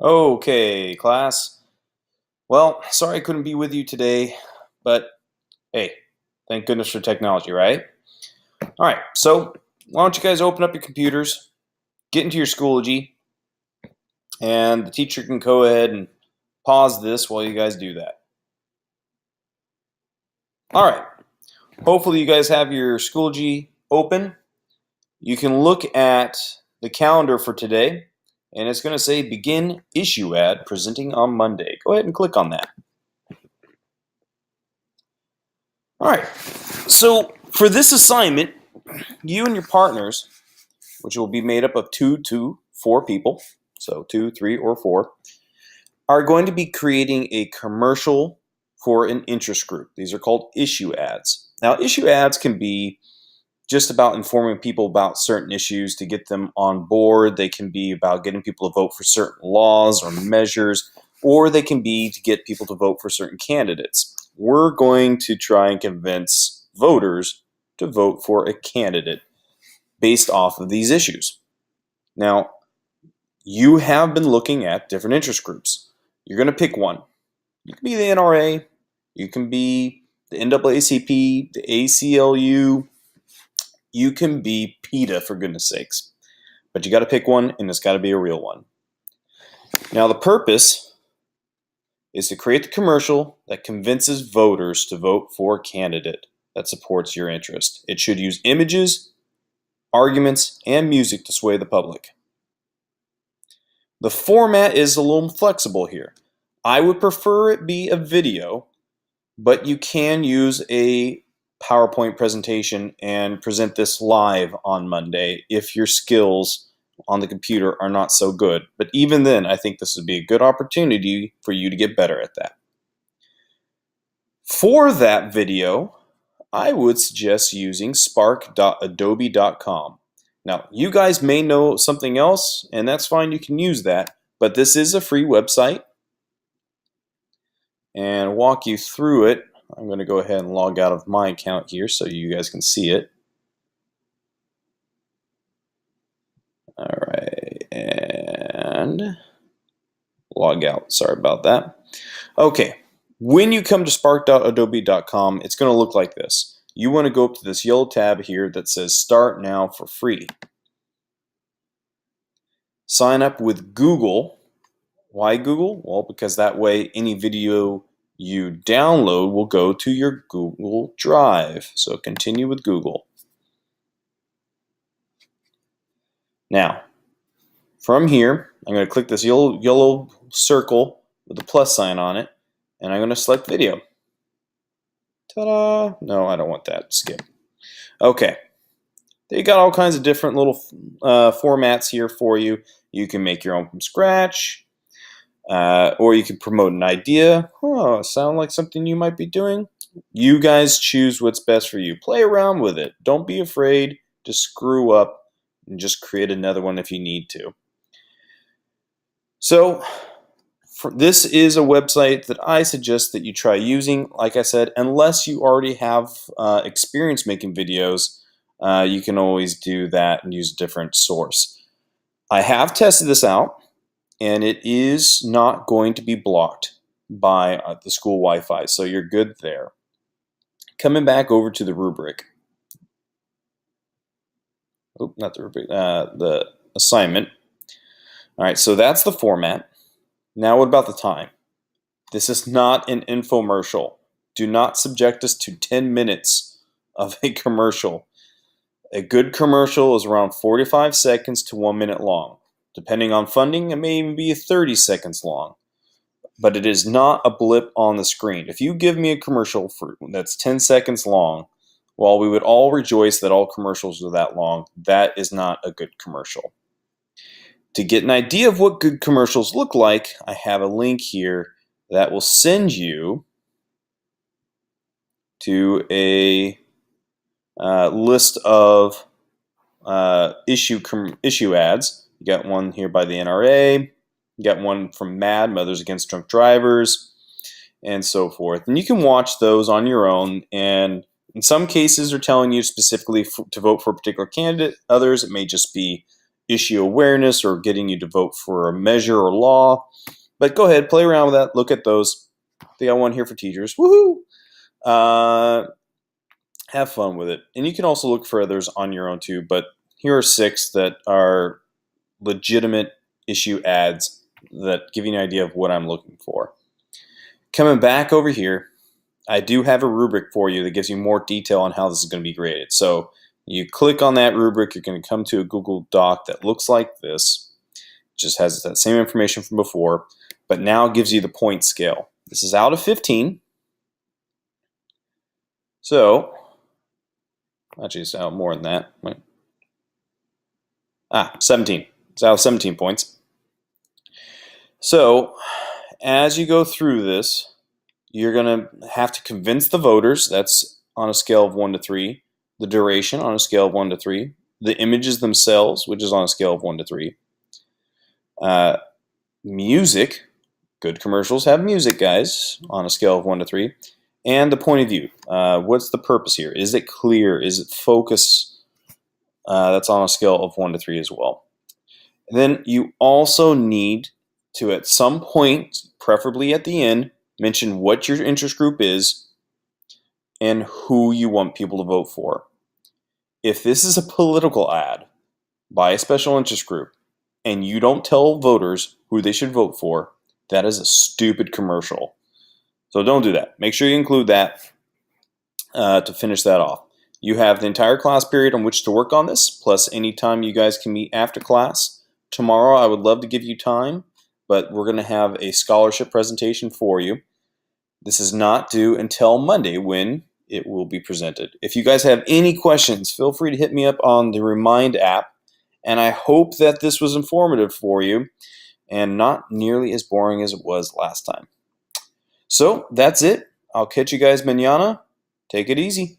Okay, class. Well, sorry I couldn't be with you today, but hey, thank goodness for technology, right? All right, so why don't you guys open up your computers, get into your Schoology, and the teacher can go ahead and pause this while you guys do that. All right, hopefully you guys have your Schoology open. You can look at the calendar for today, and it's going to say begin issue ad presenting on Monday. Go ahead and click on that. All right, so for this assignment, you and your partners, which will be made up of 2 to 4 people, so 2, 3, or 4, are going to be creating a commercial for an interest group. These are called issue ads. Now, issue ads can be just about informing people about certain issues to get them on board. They can be about getting people to vote for certain laws or measures, or they can be to get people to vote for certain candidates. We're going to try and convince voters to vote for a candidate based off of these issues. Now, you have been looking at different interest groups. You're going to pick one. You can be the NRA, you can be the NAACP, the ACLU, you can be PETA, for goodness sakes. But you got to pick one, and it's got to be a real one. Now, the purpose is to create the commercial that convinces voters to vote for a candidate that supports your interest. It should use images, arguments, and music to sway the public. The format is a little flexible here. I would prefer it be a video, but you can use a PowerPoint presentation and present this live on Monday if your skills on the computer are not so good. But even then, I think this would be a good opportunity for you to get better at that. For that video, I would suggest using spark.adobe.com. Now, you guys may know something else, and that's fine, you can use that, but this is a free website. And walk you through it. I'm going to go ahead and log out of my account here so you guys can see it. All right, and log out. Sorry about that. Okay, when you come to spark.adobe.com, it's going to look like this. You want to go up to this yellow tab here that says Start Now for free. Sign up with Google. Why Google? Well, because that way any video you download will go to your Google Drive. So continue with Google. Now, from here, I'm going to click this yellow circle with the plus sign on it, and I'm going to select video. Ta-da! No, I don't want that. Skip. Okay. They got all kinds of different little formats here for you. You can make your own from scratch, or you can promote an idea. Oh, sound like something you might be doing? You guys choose what's best for you. Play around with it. Don't be afraid to screw up and just create another one if you need to. So this is a website that I suggest that you try using. Like I said, unless you already have experience making videos, you can always do that and use a different source. I have tested this out, and it is not going to be blocked by the school Wi-Fi, so you're good there. Coming back over to the rubric. Oh, not the rubric, the assignment. All right, so that's the format. Now what about the time? This is not an infomercial. Do not subject us to 10 minutes of a commercial. A good commercial is around 45 seconds to 1 minute long. Depending on funding, it may even be 30 seconds long. But it is not a blip on the screen. If you give me a commercial that's 10 seconds long, while we would all rejoice that all commercials are that long, that is not a good commercial. To get an idea of what good commercials look like, I have a link here that will send you to a list of issue ads. You got one here by the NRA, you got one from MAD, Mothers Against Drunk Drivers, and so forth. And you can watch those on your own, and in some cases they're telling you specifically to vote for a particular candidate. Others, it may just be issue awareness or getting you to vote for a measure or law. But go ahead, play around with that. Look at those. They got one here for teachers. Woohoo! Have fun with it. And you can also look for others on your own too. But here are 6 that are legitimate issue ads that give you an idea of what I'm looking for. Coming back over here, I do have a rubric for you that gives you more detail on how this is going to be graded. So you click on that rubric, you're going to come to a Google Doc that looks like this. It just has that same information from before, but now gives you the point scale. This is out of 15. So, actually it's out more than that. Wait. 17. It's out of 17 points. So, as you go through this, you're going to have to convince the voters. That's on a scale of 1 to 3. The duration on a scale of 1 to 3. The images themselves, which is on a scale of 1 to 3. Music. Good commercials have music, guys, on a scale of 1 to 3. And the point of view. What's the purpose here? Is it clear? Is it focus? That's on a scale of 1 to 3 as well. And then you also need to, at some point, preferably at the end, mention what your interest group is and who you want people to vote for. If this is a political ad by a special interest group and you don't tell voters who they should vote for, that is a stupid commercial. So don't do that. Make sure you include that to finish that off. You have the entire class period on which to work on this, plus any time you guys can meet after class. Tomorrow I would love to give you time, but we're going to have a scholarship presentation for you. This is not due until Monday when it will be presented. If you guys have any questions, feel free to hit me up on the Remind app. And I hope that this was informative for you and not nearly as boring as it was last time. So that's it. I'll catch you guys mañana. Take it easy.